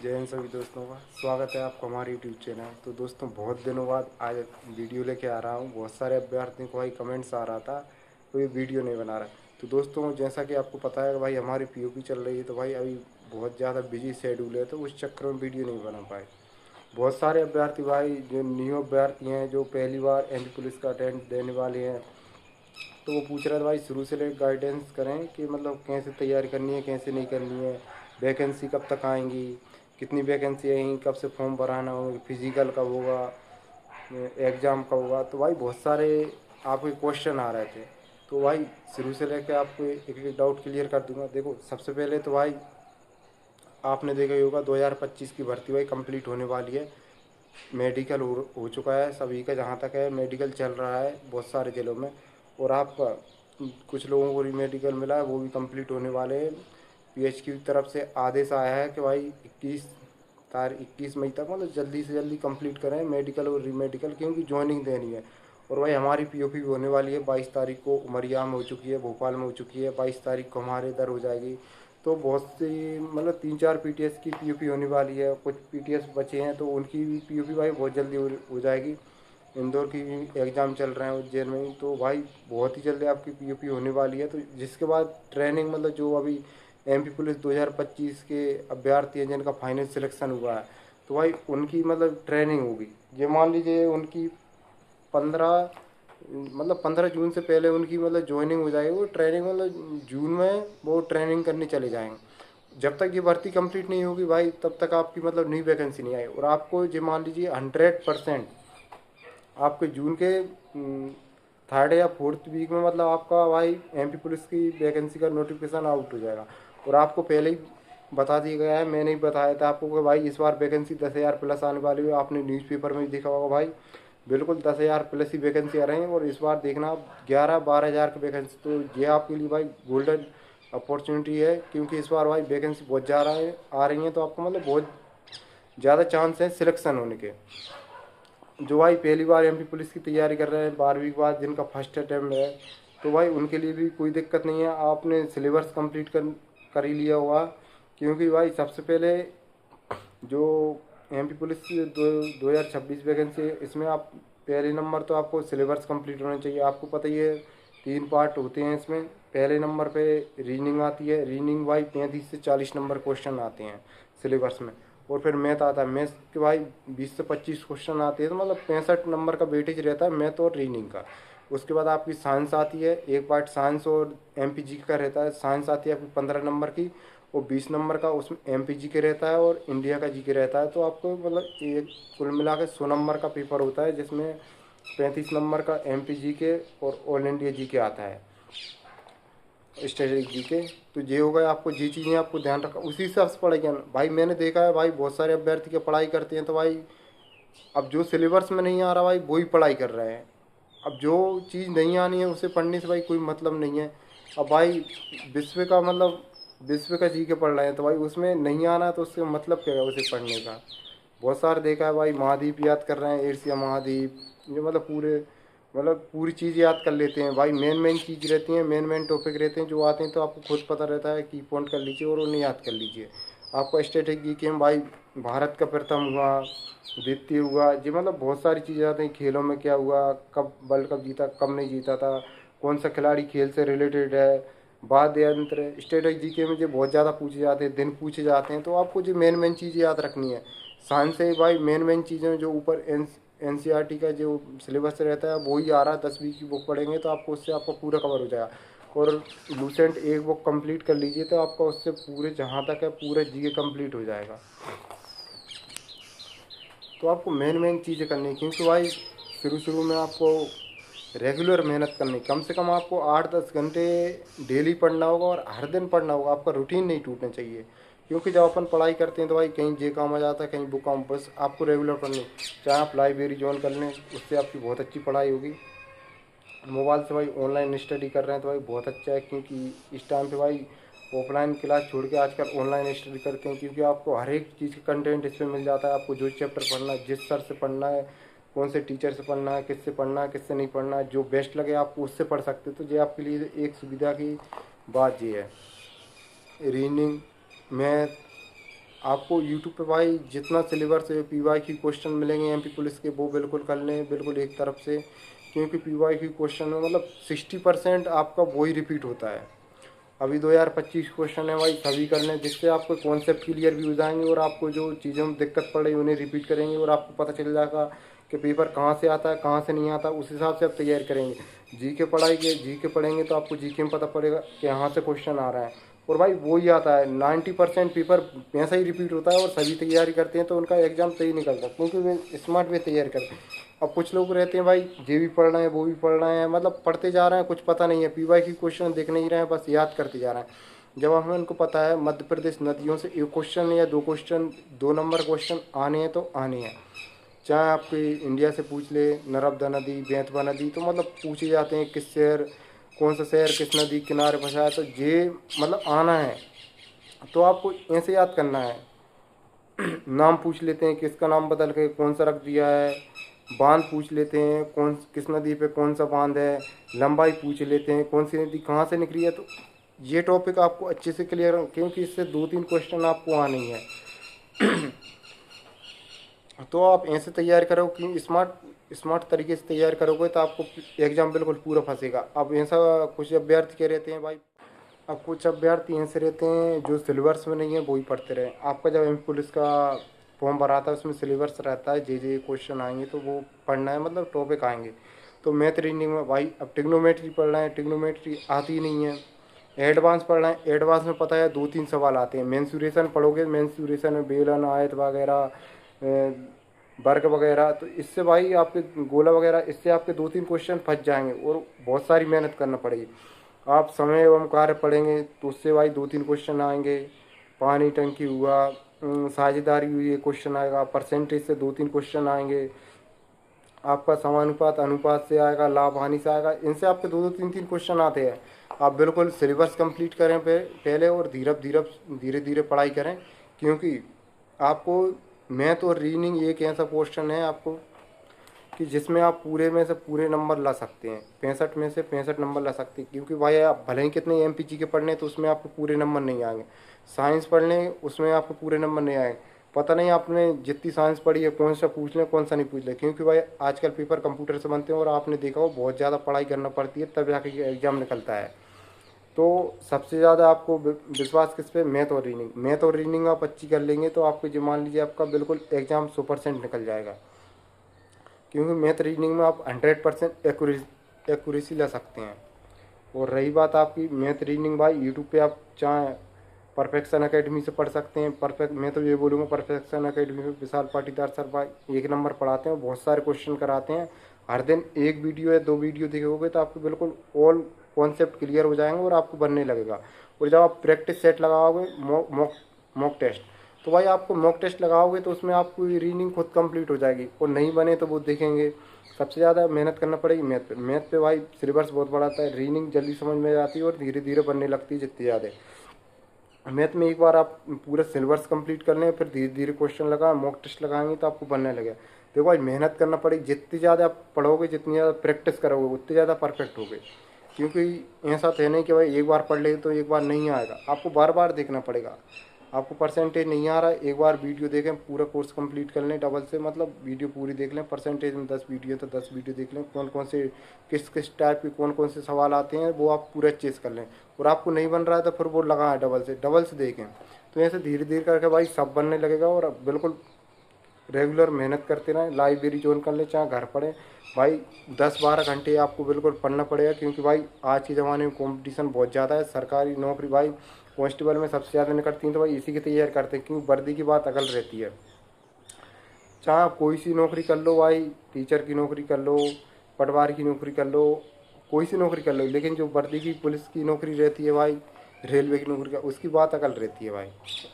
जय हिंद सभी दोस्तों का स्वागत है आपका हमारे यूट्यूब चैनल। तो दोस्तों बहुत दिनों बाद आज वीडियो लेके आ रहा हूँ। बहुत सारे अभ्यर्थियों को भाई कमेंट्स आ रहा था तो ये वीडियो नहीं बना रहा। तो दोस्तों जैसा कि आपको पता है भाई हमारी पीओपी चल रही है, तो भाई अभी बहुत ज़्यादा बिजी शेड्यूल है, तो उस चक्कर में वीडियो नहीं बना पाए। बहुत सारे अभ्यर्थी भाई जो न्यू अभ्यर्थी हैं, जो पहली बार एमपी पुलिस का अटेंड देने वाले हैं, तो वो पूछ रहे थे भाई शुरू से लेकर गाइडेंस करें कि मतलब कैसे तैयारी करनी है, कैसे नहीं करनी है, वैकेंसी कब तक आएंगी, कितनी वैकेंसी आएंगी, कब से फॉर्म भराना होगा, फिजिकल कब होगा, एग्ज़ाम कब होगा। तो भाई बहुत सारे आपके क्वेश्चन आ रहे थे, तो भाई शुरू से लेकर आपको एक एक डाउट क्लियर कर दूंगा। देखो सबसे पहले तो भाई आपने देखा ही होगा 2025 की भर्ती भाई कंप्लीट होने वाली है। मेडिकल हो चुका है सभी का, जहाँ तक है मेडिकल चल रहा है बहुत सारे ज़िलों में। और आपका कुछ लोगों को मेडिकल मिला है, वो भी कंप्लीट होने वाले हैं। पीएच की तरफ से आदेश आया है कि भाई 21 मई तक मतलब जल्दी से जल्दी कंप्लीट करें मेडिकल और री मेडिकल, क्योंकि ज्वाइनिंग देनी है। और भाई हमारी पीओपी भी होने वाली है 22 तारीख को। उमरिया में हो चुकी है, भोपाल में हो चुकी है, 22 तारीख को हमारे इधर हो जाएगी। तो बहुत सी मतलब 3-4 पीटीएस की पीओपी होने वाली है, कुछ पीटीएस बचे हैं तो उनकी भी पीओपी भाई बहुत जल्दी हो जाएगी। इंदौर की भी एग्ज़ाम चल रहे हैं उज्जैन में ही, तो भाई बहुत ही जल्दी आपकी पीओपी होने वाली है। तो जिसके बाद ट्रेनिंग मतलब जो अभी एमपी पुलिस 2025 के अभ्यर्थी हैं जिनका फाइनल सिलेक्शन हुआ है, तो भाई उनकी मतलब ट्रेनिंग होगी। ये मान लीजिए उनकी 15 मतलब 15 जून से पहले उनकी मतलब ज्वाइनिंग हो जाएगी। वो ट्रेनिंग मतलब जून में वो ट्रेनिंग करने चले जाएंगे। जब तक ये भर्ती कंप्लीट नहीं होगी भाई तब तक आपकी मतलब नई वैकेंसी नहीं आई। और आपको ये मान लीजिए 100% आपके जून के थर्ड या फोर्थ वीक में मतलब आपका भाई एमपी पुलिस की वैकेंसी का नोटिफिकेशन आउट हो जाएगा। और आपको पहले ही बता दिया गया है, मैंने ही बताया था आपको कि भाई इस बार वैकेंसी 10,000 प्लस आने वाली है। आपने न्यूज़पेपर में भी देखा होगा भाई, बिल्कुल 10,000 प्लस ही वैकेंसी आ रही हैं। और इस बार देखना आप 11-12 हज़ार की वैकेंसी, तो ये आपके लिए भाई गोल्डन अपॉर्चुनिटी है, क्योंकि इस बार भाई वैकेंसी बहुत ज़्यादा आ रही हैं। तो आपको मतलब बहुत ज़्यादा चांस है सिलेक्शन होने के। जो भाई पहली बार एमपी पुलिस की तैयारी कर रहे हैं 12वीं के बाद, जिनका फर्स्ट अटैम्प्ट है, तो भाई उनके लिए भी कोई दिक्कत नहीं है। आपने सिलेबस कंप्लीट कर ही लिया होगा, क्योंकि भाई सबसे पहले जो एमपी पुलिस की 2026 वैकेंसी है, इसमें आप पहले नंबर तो आपको सिलेबस कंप्लीट होना चाहिए। आपको पता ही है 3 पार्ट होते हैं इसमें। पहले नंबर पे रीजनिंग आती है, रीजनिंग भाई 35 से 40 नंबर क्वेश्चन आते हैं सिलेबस में। और फिर मैथ आता है, मैथ के भाई 20 से 25 क्वेश्चन आते हैं, तो मतलब 65 नंबर का वेटेज रहता है मैथ और रीजनिंग का। उसके बाद आपकी साइंस आती है, एक पार्ट साइंस और एमपीजी का रहता है। साइंस आती है आपकी 15 नंबर की, और 20 नंबर का उसमें एमपीजी के रहता है और इंडिया का जी के रहता है। तो आपको मतलब एक कुल मिला के 100 नंबर का पेपर होता है, जिसमें 35 नंबर का एमपीजी के और ऑल इंडिया जी के आता है, स्ट्रेटेजिक जी के। तो ये हो गए, आपको ये चीज़ें आपको ध्यान रखा, उसी हिसाब से पढ़ाई करना। भाई मैंने देखा है भाई बहुत सारे अभ्यर्थी के पढ़ाई करते हैं, तो भाई अब जो सिलेबस में नहीं आ रहा भाई वही पढ़ाई कर रहे हैं। अब जो चीज़ नहीं आनी है उसे पढ़ने से भाई कोई मतलब नहीं है। अब भाई विश्व का मतलब विश्व का जी के पढ़ रहे हैं, तो भाई उसमें नहीं आना तो उससे मतलब क्या है उसे पढ़ने का। बहुत सारे देखा है भाई महाद्वीप याद कर रहे हैं, एशिया महाद्वीप, जो मतलब पूरे मतलब पूरी चीज़ याद कर लेते हैं भाई। मेन मेन चीज़ रहती हैं, मेन मेन टॉपिक रहते हैं जो आते हैं, तो आपको खुद पता रहता है की पॉइंट कर लीजिए और उन्हें याद कर लीजिए। आपका स्ट्रेटेजी गेम भाई भारत का प्रथम हुआ, द्वितीय हुआ, जी मतलब बहुत सारी चीज़ें आती हैं। खेलों में क्या हुआ, कब वर्ल्ड कप जीता, कब नहीं जीता था, कौन सा खिलाड़ी खेल से रिलेटेड है, वाद्य यंत्र, स्ट्रेटेजी के में जो बहुत ज़्यादा पूछे जाते हैं, दिन पूछे जाते हैं। तो आपको जो मेन मेन चीज़ें याद रखनी है। साइंस से भाई मेन मेन चीज़ें जो ऊपर एनसीईआरटी का जो सिलेबस रहता है वही आ रहा है। 10वीं की बुक पढ़ेंगे तो आपको उससे आपका पूरा कवर हो जाएगा। और लूसेंट एक बुक कंप्लीट कर लीजिए तो आपका उससे पूरे जहाँ तक है पूरे जीके कंप्लीट हो जाएगा। तो आपको मेन मेन चीज़ें करनी है, क्योंकि भाई शुरू शुरू में आपको रेगुलर मेहनत करनी, कम से कम आपको 8-10 घंटे डेली पढ़ना होगा और हर दिन पढ़ना होगा। आपका रूटीन नहीं टूटना चाहिए, क्योंकि जब अपन पढ़ाई करते हैं तो भाई कहीं जे काम आ जाता है, कहीं वो काम, बस आपको रेगुलर पढ़नी। चाहे आप लाइब्रेरी ज्वाइन कर लें, उससे आपकी बहुत अच्छी पढ़ाई होगी। मोबाइल से भाई ऑनलाइन स्टडी कर रहे हैं तो भाई बहुत अच्छा है, क्योंकि इस टाइम पे भाई ऑफलाइन क्लास छोड़ के आजकल ऑनलाइन स्टडी करते हैं, क्योंकि आपको हर एक चीज़ का कंटेंट इसमें मिल जाता है। आपको जो चैप्टर पढ़ना है, जिस सर से पढ़ना है, कौन से टीचर से पढ़ना है, किससे पढ़ना है, किससे नहीं पढ़ना है, जो बेस्ट लगे आपको उससे पढ़ सकते हो। तो ये आपके लिए एक सुविधा की बात ये है। रीजनिंग, मैथ, आपको यूट्यूब पे भाई जितना सिलेबस है पीवाई की क्वेश्चन मिलेंगे एमपी पुलिस के, वो बिल्कुल कर लें, बिल्कुल एक तरफ से। क्योंकि पीवाई की क्वेश्चन में मतलब 60% आपका वही रिपीट होता है। अभी 2025 क्वेश्चन है भाई, सभी कर लें, जिससे आपको कॉन्सेप्ट क्लियर भी हो जाएंगे और आपको जो चीज़ों में दिक्कत पड़ रही है उन्हें रिपीट करेंगे और आपको पता चल जाएगा कि पेपर कहाँ से आता है कहाँ से नहीं आता, उस हिसाब से आप तैयार करेंगे। जी के पढ़ेंगे तो आपको जी के में पता पड़ेगा कि यहाँ से क्वेश्चन आ रहा है, और भाई वो ही आता है। 90% पेपर ऐसा ही रिपीट होता है और सभी तैयारी करते हैं तो उनका एग्ज़ाम सही निकलता है, क्योंकि वे स्मार्ट वे तैयारी करते हैं। अब कुछ लोग रहते हैं भाई, ये भी पढ़ रहे हैं वो भी पढ़ रहे हैं, मतलब पढ़ते जा रहे हैं, कुछ पता नहीं है, पीवाई की क्वेश्चन देख नहीं रहे हैं, बस याद करते जा रहे हैं। जब हमें उनको पता है मध्य प्रदेश नदियों से एक क्वेश्चन या दो क्वेश्चन, 2 नंबर क्वेश्चन आने हैं तो आने हैं। चाहे आपके इंडिया से पूछ ले, नर्मदा नदी, बेतवा नदी, तो मतलब पूछे जाते हैं किस शहर, कौन सा शहर किस नदी के किनारे बसा है, तो ये मतलब आना है। तो आपको ऐसे याद करना है। नाम पूछ लेते हैं, किसका नाम बदल के कौन सा रख दिया है। बांध पूछ लेते हैं, कौन किस नदी पे कौन सा बांध है। लंबाई पूछ लेते हैं, कौन सी नदी कहाँ से निकली है। तो ये टॉपिक आपको अच्छे से क्लियर, क्योंकि इससे 2-3 क्वेश्चन आपको आने ही है। तो आप ऐसे तैयार करो कि स्मार्ट स्मार्ट तरीके से तैयार करोगे तो आपको एग्ज़ाम बिल्कुल पूरा फंसेगा। अब ऐसा कुछ अभ्यर्थी कह रहते हैं भाई, अब कुछ अभ्यर्थी ऐसे रहते हैं जो सिलेबस में नहीं है वही पढ़ते रहे। आपका जब एमपी पुलिस का फॉर्म भरा था उसमें सिलेबस रहता है, जे क्वेश्चन आएंगे तो वो पढ़ना है, मतलब टॉपिक आएंगे। तो मैथ रीजनिंग में भाई अब टिग्नोमेट्री पढ़ रहे हैं, टिग्नोमेट्री आती ही नहीं है। एडवांस पढ़ रहे हैं, एडवांस में पता है 2-3 सवाल आते हैं। मेंसुरेशन पढ़ोगे, मेंसुरेशन में बेलन आयत वगैरह, वर्ग वगैरह, तो इससे भाई आपके गोला वगैरह, इससे आपके 2-3 क्वेश्चन फंस जाएंगे और बहुत सारी मेहनत करना पड़ेगी। आप समय एवं कार्य पढ़ेंगे तो उससे भाई 2-3 क्वेश्चन आएंगे। पानी टंकी हुआ, साझेदारी हुई, ये क्वेश्चन आएगा। परसेंटेज से 2-3 क्वेश्चन आएंगे। आपका समानुपात अनुपात से आएगा, लाभ हानि से आएगा। इनसे आपके 2-2 3-3 क्वेश्चन आते हैं। आप बिल्कुल सिलेबस कंप्लीट करें पहले, और धीरे धीरे पढ़ाई करें, क्योंकि आपको मैथ और रीजनिंग एक ऐसा क्वेश्चन है आपको कि जिसमें आप पूरे में से पूरे नंबर ला सकते हैं, 65 में से 65 नंबर ला सकते हैं। क्योंकि भाई आप भले ही कितने एमपीजी के पढ़ने तो उसमें आपको पूरे नंबर नहीं आएंगे। साइंस पढ़ लें उसमें आपको पूरे नंबर नहीं आएंगे। पता नहीं आपने जितनी साइंस पढ़ी है कौन सा पूछ लें कौन सा नहीं पूछ लें, क्योंकि भाई आजकल पेपर कंप्यूटर से बनते हैं और आपने देखा हो बहुत ज़्यादा पढ़ाई करना पड़ती है तब जाके ये एग्ज़ाम निकलता है। तो सबसे ज़्यादा आपको विश्वास किस पे, मैथ और रीजनिंग। मैथ और रीजनिंग आप अच्छी कर लेंगे तो आपको जो मान लीजिए आपका बिल्कुल एग्ज़ाम 100% निकल जाएगा। क्योंकि मैथ रीजनिंग में आप 100% एक्यूरेसी ला सकते हैं। और रही बात आपकी मैथ रीजनिंग, भाई यूट्यूब पे आप चाहें परफेक्शन एकेडमी से पढ़ सकते हैं। मैं तो ये बोलूँगा परफेक्शन एकेडमी में विशाल पाटीदार सर भाई एक नंबर पढ़ाते हैं, बहुत सारे क्वेश्चन कराते हैं। हर दिन एक वीडियो या 2 वीडियो देखोगे तो आपको बिल्कुल ऑल कॉन्सेप्ट क्लियर हो जाएंगे और आपको बनने लगेगा। और जब आप प्रैक्टिस सेट लगाओगे, मॉक टेस्ट, तो भाई आपको मॉक टेस्ट लगाओगे तो उसमें आपको रीडिंग खुद कंप्लीट हो जाएगी। और नहीं बने तो वो देखेंगे। सबसे ज़्यादा मेहनत करना पड़ेगी मैथ पे भाई सिलेबस बहुत बड़ा आता है। रीडिंग जल्दी समझ में आती है और धीरे धीरे बनने लगती है जितनी ज़्यादा। मैथ में एक बार आप पूरा सिलेबस कंप्लीट कर लें, फिर धीरे धीरे क्वेश्चन लगा मॉक टेस्ट लगाएंगे तो आपको बनने लगेगा। देखो भाई मेहनत करना पड़ेगी, जितनी ज़्यादा आप पढ़ोगे जितनी ज़्यादा प्रैक्टिस करोगे उतनी ज़्यादा परफेक्ट होगे। क्योंकि ऐसा तो है नहीं कि भाई एक बार पढ़ ले तो एक बार नहीं आएगा, आपको बार बार देखना पड़ेगा। आपको परसेंटेज नहीं आ रहा है, एक बार वीडियो देखें, पूरा कोर्स कंप्लीट कर लें डबल से, मतलब वीडियो पूरी देख लें। परसेंटेज में 10 वीडियो तो 10 वीडियो देख लें, कौन कौन से किस किस टाइप के कौन कौन से सवाल आते हैं वो आप पूरा चेस कर लें। और आपको नहीं बन रहा है तो फिर वो लगाएं, डबल से देखें। तो ऐसे धीरे धीरे करके भाई सब बनने लगेगा। और बिल्कुल रेगुलर मेहनत करते रहें, लाइब्रेरी ज्वाइन कर लें, चाहे घर पढ़ें। भाई 10-12 घंटे आपको बिल्कुल पढ़ना पड़ेगा, क्योंकि भाई आज के ज़माने में कंपटीशन बहुत ज़्यादा है। सरकारी नौकरी भाई कांस्टेबल में सबसे ज़्यादा निकलती हैं, तो भाई इसी की तैयारी करते हैं, क्योंकि वर्दी की बात अकल रहती है। चाहे आप कोई सी नौकरी कर लो भाई, टीचर की नौकरी कर लो, पटवारी की नौकरी कर लो, कोई सी नौकरी कर लो, लेकिन जो वर्दी की पुलिस की नौकरी रहती है भाई, रेलवे की नौकरी का, उसकी बात अकल रहती है भाई।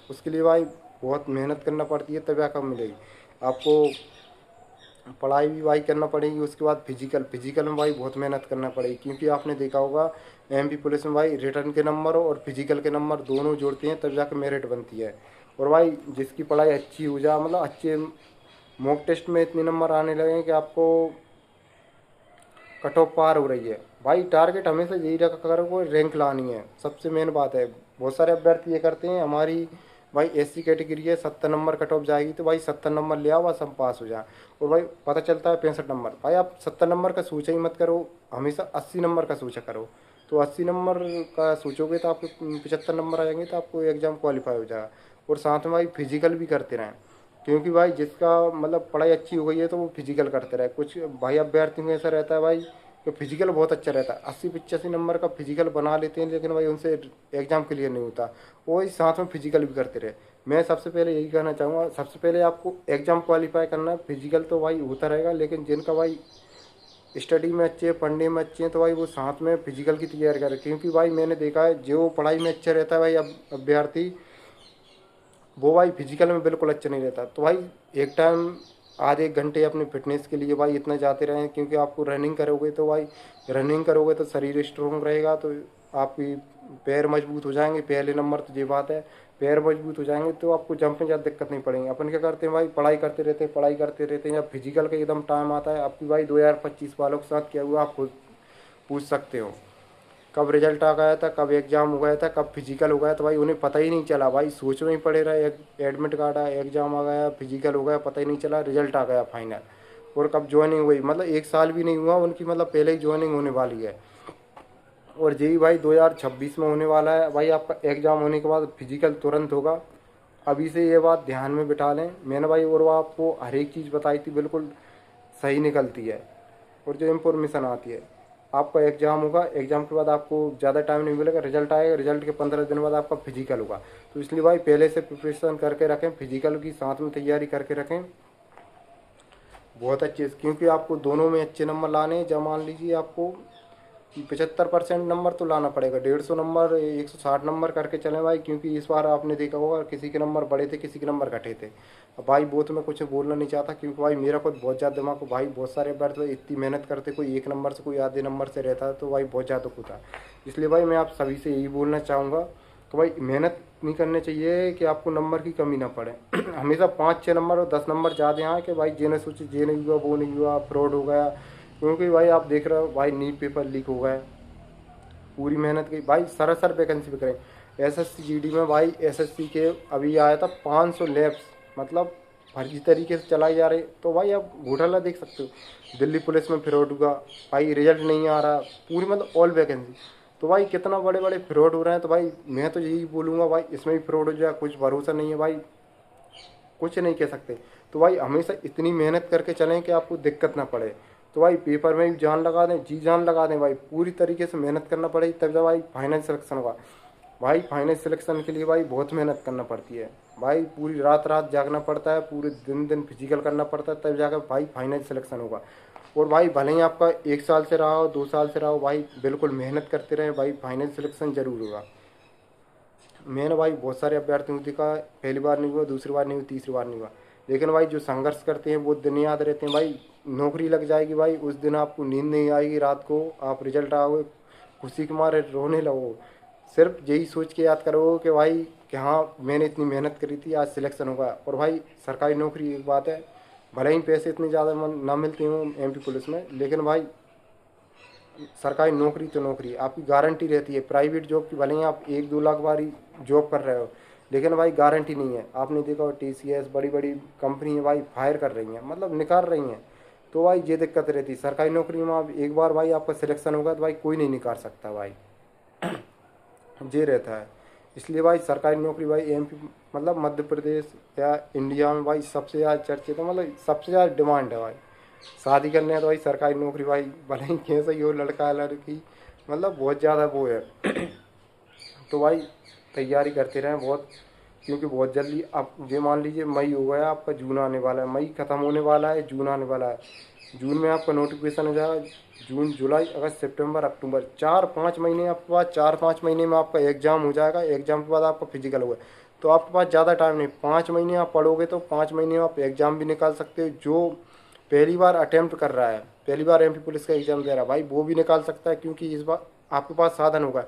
उसके लिए भाई बहुत मेहनत करना पड़ती है तब जाकर मिलेगी आपको। पढ़ाई भी भाई करना पड़ेगी, उसके बाद फिजिकल में भाई बहुत मेहनत करना पड़ेगी। क्योंकि आपने देखा होगा एमपी पुलिस में भाई रिटर्न के नंबर और फिजिकल के नंबर दोनों जोड़ते हैं तब जाकर मेरिट बनती है। और भाई जिसकी पढ़ाई अच्छी हो जाए, मतलब अच्छे मॉक टेस्ट में इतने नंबर आने लगे कि आपको कट ऑफ पार हो रही है। भाई टारगेट हमेशा यही रखा करो, कोई रैंक लानी है, सबसे मेन बात है। बहुत सारे अभ्यर्थी ये करते हैं, हमारी भाई SC कैटेगरी है, 70 नंबर कट ऑफ जाएगी तो भाई 70 नंबर ले आओ, बस हम पास हो जाए। और भाई पता चलता है 65 नंबर। भाई आप 70 नंबर का सोचा ही मत करो, हमेशा 80 नंबर का सोचा करो। तो 80 नंबर का सोचोगे तो आपको 75 नंबर आ जाएंगे, तो आपको एग्ज़ाम क्वालिफाई हो जाएगा। और साथ में भाई फिजिकल भी करते रहें, क्योंकि भाई जिसका मतलब पढ़ाई अच्छी हो गई है तो वो फिजिकल करते रहे। कुछ भाई अभ्यर्थी में ऐसा रहता है भाई कि फिजिकल बहुत अच्छा रहता है, 80-85 नंबर का फिजिकल बना लेते हैं, लेकिन भाई उनसे एग्ज़ाम क्लियर नहीं होता। वो इस साथ में फिजिकल भी करते रहे। मैं सबसे पहले यही कहना चाहूँगा, सबसे पहले आपको एग्ज़ाम क्वालिफाई करना है। फिजिकल तो भाई होता रहेगा, लेकिन जिनका भाई स्टडी में अच्छे हैं, पढ़ने में अच्छे हैं, तो भाई वो साथ में फिजिकल की तैयारी करें। क्योंकि भाई मैंने देखा है जो पढ़ाई में अच्छा रहता है भाई अब अभ्यर्थी, वो भाई फिजिकल में बिल्कुल अच्छा नहीं रहता। तो भाई एक टाइम आधे एक घंटे अपने फिटनेस के लिए भाई इतना जाते रहें, क्योंकि आपको रनिंग करोगे तो भाई रनिंग करोगे तो शरीर स्ट्रोंग रहेगा, तो आपकी पैर मजबूत हो जाएंगे। पहले नंबर तो ये बात है, पैर मजबूत हो जाएंगे तो आपको जंप में ज़्यादा दिक्कत नहीं पड़ेगी। अपन क्या करते हैं भाई, पढ़ाई करते रहते हैं, जब फिजिकल का एकदम टाइम आता है, आपकी भाई 2025 वालों के साथ क्या हुआ आप खुद पूछ सकते हो। कब रिजल्ट आ गया था, कब एग्ज़ाम हो गया था, कब फिजिकल हो गया, तो भाई उन्हें पता ही नहीं चला। भाई सोच में ही पड़े रहे, एडमिट कार्ड आया, एग्ज़ाम आ गया, फिजिकल हो गया, पता ही नहीं चला, रिजल्ट आ गया फाइनल। और कब ज्वाइनिंग हुई, मतलब 1 साल भी नहीं हुआ उनकी, मतलब पहले ही ज्वाइनिंग होने वाली है। और जेई भाई 2026 में होने वाला है। भाई आपका एग्ज़ाम होने के बाद फिजिकल तुरंत होगा, अभी से ये बात ध्यान में बिठा लें। मैंने भाई और वो आपको हर एक चीज़ बताई थी, बिल्कुल सही निकलती है। और जो इन्फॉर्मेशन आती है, आपका एग्ज़ाम होगा, एग्ज़ाम के बाद आपको ज़्यादा टाइम नहीं मिलेगा, रिजल्ट आएगा, रिजल्ट के 15 दिन बाद आपका फिजिकल होगा। तो इसलिए भाई पहले से प्रिपरेशन करके रखें, फिजिकल की साथ में तैयारी करके रखें बहुत अच्छे से, क्योंकि आपको दोनों में अच्छे नंबर लाने हैं। जब मान लीजिए आपको 75% नंबर तो लाना पड़ेगा, 150 नंबर 160 नंबर करके चलें भाई, क्योंकि इस बार आपने देखा होगा किसी के नंबर बढ़े थे, किसी के नंबर घटे थे। अब भाई वो तो मैं कुछ बोलना नहीं चाहता, क्योंकि भाई मेरा खुद बहुत ज़्यादा दिमाग को भाई बहुत सारे बार तो इतनी मेहनत करते, कोई 1 नंबर से कोई आधे नंबर से रहता है, तो भाई बहुत ज़्यादा होता है। इसलिए भाई मैं आप सभी से यही बोलना चाहूँगा तो भाई मेहनत नहीं करनी चाहिए कि आपको नंबर की कमी ना पड़े। हमेशा 5-6 नंबर और 10 नंबर ज़्यादा आए कि भाई जे ने सोचे जे नहीं हुआ, वो नहीं हुआ, फ्रॉड हो गया। क्योंकि भाई आप देख रहे हो भाई नीट पेपर लीक हो गए, पूरी मेहनत की भाई सरासर वैकेंसी पे करें। SSC GD में भाई SSC के अभी आया था 500 लैब्स, मतलब फर्जी तरीके से चलाई जा रही। तो भाई आप घोटाला देख सकते हो, दिल्ली पुलिस में फ्रॉड हुआ भाई, रिजल्ट नहीं आ रहा, पूरी मतलब ऑल वैकेंसी। तो भाई कितना बड़े बड़े फ्रॉड हो रहे हैं। तो भाई मैं तो यही बोलूँगा भाई इसमें भी फ्रॉड हो जाए, कुछ भरोसा नहीं है भाई, कुछ नहीं कह सकते। तो भाई हमेशा इतनी मेहनत करके चलें कि आपको दिक्कत ना पड़े। तो भाई पेपर में भी जान लगा दें, जी जान लगा दें भाई, पूरी तरीके से मेहनत करना पड़ेगी, तब जब भाई फाइनल सिलेक्शन होगा। भाई फाइनल सिलेक्शन के लिए भाई बहुत मेहनत करना पड़ती है भाई, पूरी रात रात जागना पड़ता है, पूरे दिन दिन फिजिकल करना पड़ता है, तब जाकर भाई फाइनल सिलेक्शन होगा। और भाई भले ही आपका 1 साल से रहा हो, 2 साल से रहा हो, भाई बिल्कुल मेहनत करते रहे, भाई फाइनल सिलेक्शन जरूर होगा। मैंने भाई बहुत सारे अभ्यर्थियों को देखा, पहली बार नहीं हुआ, दूसरी बार नहीं हुआ, तीसरी बार नहीं हुआ, लेकिन भाई जो संघर्ष करते हैं वो दिन याद रहते हैं भाई। नौकरी लग जाएगी भाई, उस दिन आपको नींद नहीं आएगी रात को, आप रिजल्ट आओगे खुशी के मारे रोने लगो, सिर्फ यही सोच के याद करो कि भाई कि हाँ मैंने इतनी मेहनत करी थी, आज सिलेक्शन होगा। और भाई सरकारी नौकरी एक बात है, भले ही पैसे इतने ज़्यादा ना मिलते हों MP पुलिस में, लेकिन भाई सरकारी नौकरी तो नौकरी आपकी गारंटी रहती है। प्राइवेट जॉब की भले ही आप 1-2 लाख बारी जॉब कर रहे हो, लेकिन भाई गारंटी नहीं है। आपने देखा हो TCS बड़ी बड़ी कंपनी है भाई फायर कर रही हैं, मतलब निकाल रही हैं। तो भाई ये दिक्कत रहती है सरकारी नौकरी में, आप एक बार भाई आपका सिलेक्शन होगा तो भाई कोई नहीं निकाल सकता भाई, ये रहता है। इसलिए भाई सरकारी नौकरी भाई MP मतलब मध्य प्रदेश या इंडिया में भाई सबसे ज़्यादा चर्चित है, मतलब सबसे ज़्यादा डिमांड है भाई। शादी करने है तो भाई सरकारी नौकरी भाई, भले ही कैसा ही हो लड़का लड़की, मतलब बहुत ज़्यादा वो है। तो भाई तैयारी करते रहें बहुत, क्योंकि बहुत जल्दी आप ये मान लीजिए मई हो गया, आपका जून आने वाला है, मई ख़त्म होने वाला है, जून आने वाला है। जून में आपका नोटिफिकेशन हो जाएगा, जून जुलाई अगस्त सितंबर अक्टूबर, 4-5 महीने आपके पास, 4-5 महीने में आपका एग्ज़ाम हो जाएगा, एग्ज़ाम के बाद आपका फिजिकल होगा। तो आपके पास ज़्यादा टाइम नहीं, 5 महीने आप पढ़ोगे तो 5 महीने में आप एग्ज़ाम भी निकाल सकते हो। जो पहली बार अटेम्प्ट कर रहा है, पहली बार MP पुलिस का एग्ज़ाम दे रहा है भाई, वो भी निकाल सकता है, क्योंकि इस बार आपके पास साधन होगा।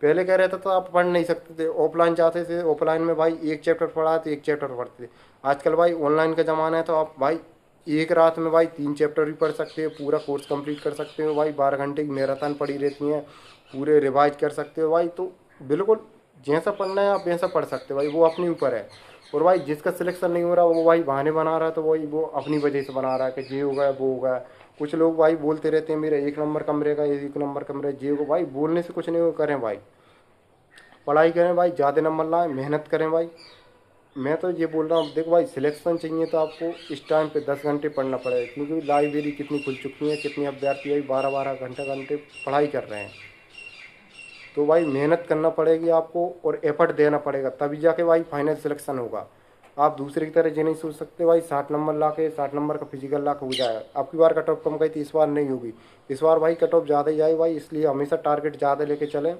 पहले क्या रहता था, आप पढ़ नहीं सकते थे, ऑफलाइन जाते थे, ऑफलाइन में भाई एक चैप्टर पढ़ा तो एक चैप्टर पढ़ते थे। आजकल भाई ऑनलाइन का ज़माना है, तो आप भाई एक रात में भाई 3 चैप्टर भी पढ़ सकते हो, पूरा कोर्स कंप्लीट कर सकते हो भाई, 12 घंटे की मैराथन पड़ी रहती हैं, पूरे रिवाइज कर सकते हो भाई। तो बिल्कुल जैसा पढ़ना है आप वैसा पढ़ सकते हो भाई, वो अपने ऊपर है। और भाई जिसका सिलेक्शन नहीं हो रहा वो भाई बहाने बना रहा है, तो वही वो अपनी वजह से बना रहा है कि ये हो गया वो हो गया। कुछ लोग भाई बोलते रहते हैं मेरा 1 नंबर कमरे का, 1 नंबर कमरे ये को, भाई बोलने से कुछ नहीं हो, करें भाई, पढ़ाई करें भाई, ज़्यादा नंबर लाएं, मेहनत करें भाई। मैं तो ये बोल रहा हूँ, देखो भाई सिलेक्शन चाहिए तो आपको इस टाइम पे 10 घंटे पढ़ना पड़ेगा, क्योंकि लाइब्रेरी कितनी खुल चुकी है, कितने अभ्यर्थी भाई 12-12 घंटे पढ़ाई कर रहे हैं। तो भाई मेहनत करना पड़ेगी आपको और एफर्ट देना पड़ेगा, तभी जाके भाई फाइनल सिलेक्शन होगा। आप दूसरे की तरह ये नहीं सोच सकते भाई 60 नंबर ला के 60 नंबर का फिजिकल ला के हो जाएगा। अब की बार कट ऑफ कम गई थी, इस बार नहीं होगी। इस बार भाई कट ऑफ ज़्यादा ही जाए भाई, इसलिए हमेशा टारगेट ज़्यादा लेके चलें।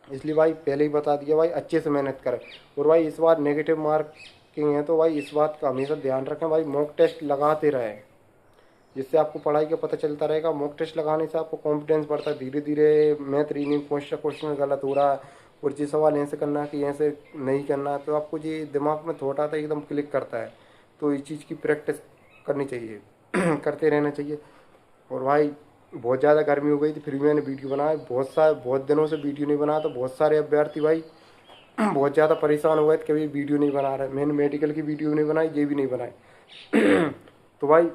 इसलिए भाई पहले ही बता दिया भाई, अच्छे से मेहनत करें। और भाई इस बार नेगेटिव मार्किंग है, तो भाई इस बात का हमेशा ध्यान रखें भाई, मॉक टेस्ट लगाते रहें, जिससे आपको पढ़ाई का पता चलता रहेगा। मॉक टेस्ट लगाने से आपको कॉन्फिडेंस बढ़ता है, धीरे धीरे मैथ रीजनिंग क्वेश्चन गलत हो रहा है और ये सवाल ऐसे करना है कि ऐसे नहीं करना है, तो आपको ये दिमाग में थॉट आता है, एकदम क्लिक करता है। तो इस चीज़ की प्रैक्टिस करनी चाहिए करते रहना चाहिए। और भाई बहुत ज़्यादा गर्मी हो गई थी, फिर भी मैंने वीडियो बनाया, बहुत दिनों से वीडियो नहीं बनाया, तो बहुत सारे अभ्यर्थी भाई बहुत ज़्यादा परेशान हो गए थे, कभी वीडियो नहीं बना रहे। मैंने मेडिकल की वीडियो नहीं बनाई, ये भी नहीं बनाई तो भाई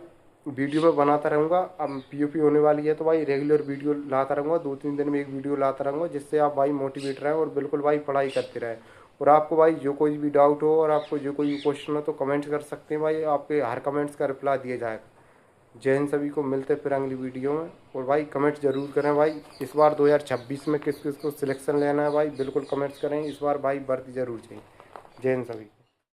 वीडियो में बनाता रहूँगा। अब पीओपी होने वाली है, तो भाई रेगुलर वीडियो लाता रहूँगा, 2-3 दिन में एक वीडियो लाता रहूँगा, जिससे आप भाई मोटिवेट रहें और बिल्कुल भाई पढ़ाई करते रहें। और आपको भाई जो कोई भी डाउट हो और आपको जो कोई क्वेश्चन हो तो कमेंट्स कर सकते हैं भाई, आपके हर कमेंट्स का रिप्लाई दिया जाएगा। जय हिंद सभी को, मिलते फिर अगली वीडियो में। और भाई कमेंट्स जरूर करें भाई, इस बार 2026 में किस किस को सिलेक्शन लेना है भाई, बिल्कुल कमेंट्स करें। इस बार भाई भर्ती जरूर चाहिए। जय हिंद सभी।